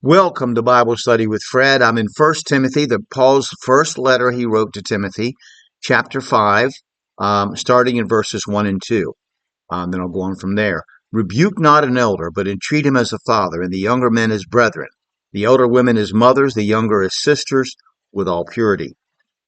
Welcome to Bible Study with Fred. I'm in 1 Timothy, Paul's first letter he wrote to Timothy, chapter 5, starting in verses 1 and 2. Then I'll go on from there. Rebuke not an elder, but entreat him as a father, and the younger men as brethren, the elder women as mothers, the younger as sisters, with all purity.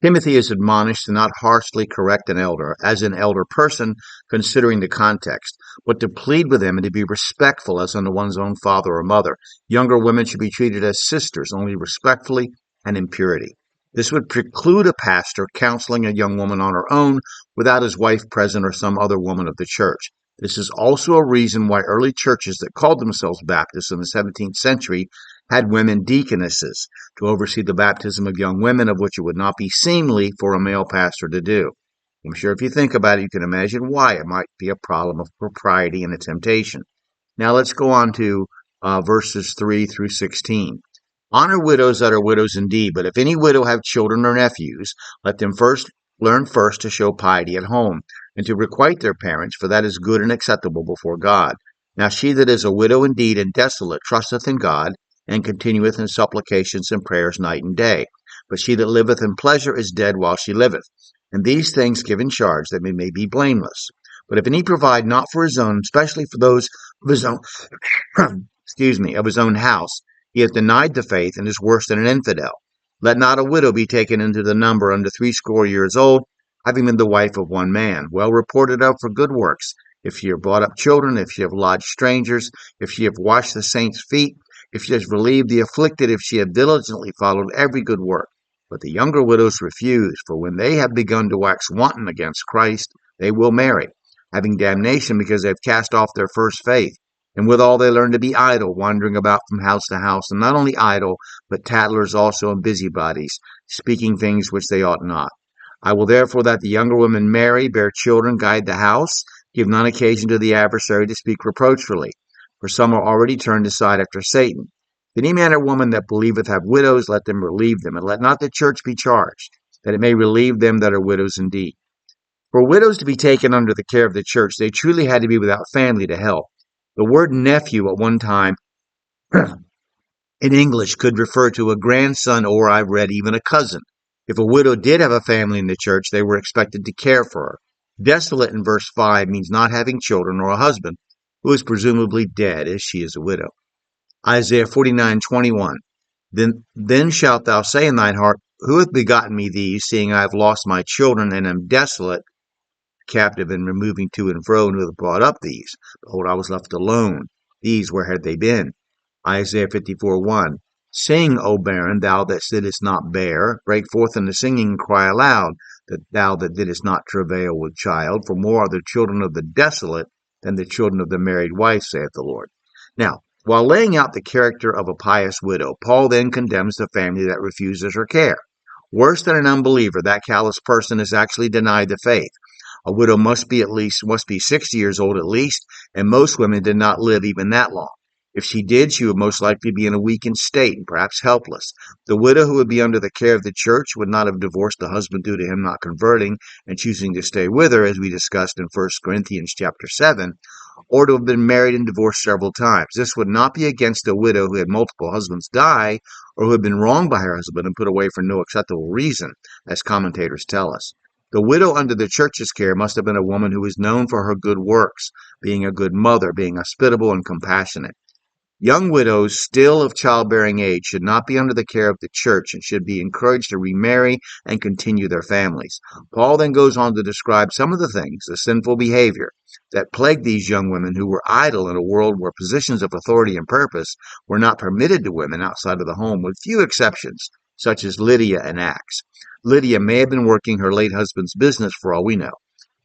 Timothy is admonished to not harshly correct an elder, as an elder person, considering the context, but to plead with him and to be respectful as unto one's own father or mother. Younger women should be treated as sisters, only respectfully and in purity. This would preclude a pastor counseling a young woman on her own without his wife present or some other woman of the church. This is also a reason why early churches that called themselves Baptists in the 17th century had women deaconesses to oversee the baptism of young women, of which it would not be seemly for a male pastor to do. I'm sure if you think about it, you can imagine why it might be a problem of propriety and a temptation. Now let's go on to verses 3 through 16. Honor widows that are widows indeed, but if any widow have children or nephews, let them learn first to show piety at home, and to requite their parents, for that is good and acceptable before God. Now she that is a widow indeed and desolate trusteth in God, and continueth in supplications and prayers night and day. But she that liveth in pleasure is dead while she liveth. And these things give in charge, that we may be blameless. But if any provide not for his own, especially for those of his own, of his own house, he hath denied the faith, and is worse than an infidel. Let not a widow be taken into the number under threescore years old, having been the wife of one man, well reported of for good works, if she have brought up children, if she have lodged strangers, if she have washed the saints' feet, if she has relieved the afflicted, if she have diligently followed every good work. But the younger widows refuse, for when they have begun to wax wanton against Christ, they will marry, having damnation because they have cast off their first faith. And withal they learn to be idle, wandering about from house to house, and not only idle, but tattlers also and busybodies, speaking things which they ought not. I will therefore that the younger women marry, bear children, guide the house, give none occasion to the adversary to speak reproachfully. For some are already turned aside after Satan. If any man or woman that believeth have widows, let them relieve them, and let not the church be charged, that it may relieve them that are widows indeed. For widows to be taken under the care of the church, they truly had to be without family to help. The word nephew at one time in English could refer to a grandson or, I've read, even a cousin. If a widow did have a family in the church, they were expected to care for her. Desolate in verse 5 means not having children or a husband, who is presumably dead, as she is a widow. Isaiah 49:21. Then shalt thou say in thine heart, Who hath begotten me these, seeing I have lost my children, and am desolate, captive, and removing to and fro, and who hath brought up these? Behold, I was left alone. These, where had they been? Isaiah 54:1. Sing, O barren, thou that didst not bear, break forth into singing, and cry aloud, that thou that didst not travail with child, for more are the children of the desolate than the children of the married wife, saith the Lord. Now, while laying out the character of a pious widow, Paul then condemns the family that refuses her care. Worse than an unbeliever, that callous person is actually denied the faith. A widow must be 60 years old at least, and most women did not live even that long. If she did, she would most likely be in a weakened state and perhaps helpless. The widow who would be under the care of the church would not have divorced the husband due to him not converting and choosing to stay with her, as we discussed in 1 Corinthians chapter 7, or to have been married and divorced several times. This would not be against a widow who had multiple husbands die, or who had been wronged by her husband and put away for no acceptable reason, as commentators tell us. The widow under the church's care must have been a woman who was known for her good works, being a good mother, being hospitable and compassionate. Young widows still of childbearing age should not be under the care of the church and should be encouraged to remarry and continue their families. Paul then goes on to describe some of the things, the sinful behavior, that plagued these young women who were idle in a world where positions of authority and purpose were not permitted to women outside of the home, with few exceptions, such as Lydia and Acts. Lydia may have been working her late husband's business for all we know.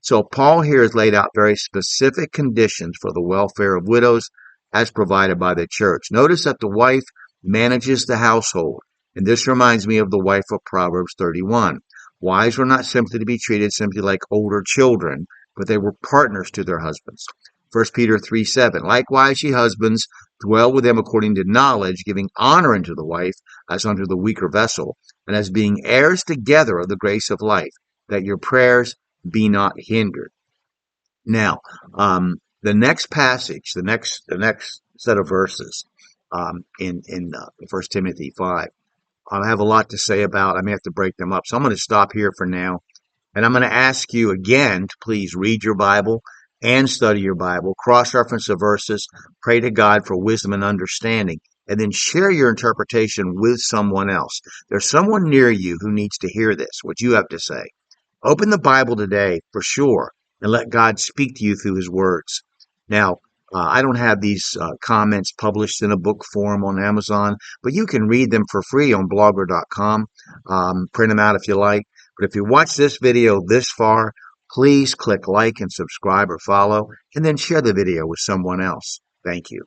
So Paul here has laid out very specific conditions for the welfare of widows as provided by the church. Notice that the wife manages the household, and this reminds me of the wife of Proverbs 31. Wives were not simply to be treated simply like older children, but they were partners to their husbands. 1 Peter 3:7. Likewise, ye husbands, dwell with them according to knowledge, giving honor unto the wife as unto the weaker vessel, and as being heirs together of the grace of life, that your prayers be not hindered. Now, the next passage, the next set of verses, in 1 Timothy 5. I have a lot to say about. I may have to break them up. So I'm going to stop here for now. And I'm going to ask you again to please read your Bible and study your Bible, cross-reference the verses, pray to God for wisdom and understanding, and then share your interpretation with someone else. There's someone near you who needs to hear this, what you have to say. Open the Bible today for sure and let God speak to you through his words. Now, I don't have these comments published in a book form on Amazon, but you can read them for free on blogger.com. Print them out if you like. But if you watch this video this far, please click like and subscribe or follow, and then share the video with someone else. Thank you.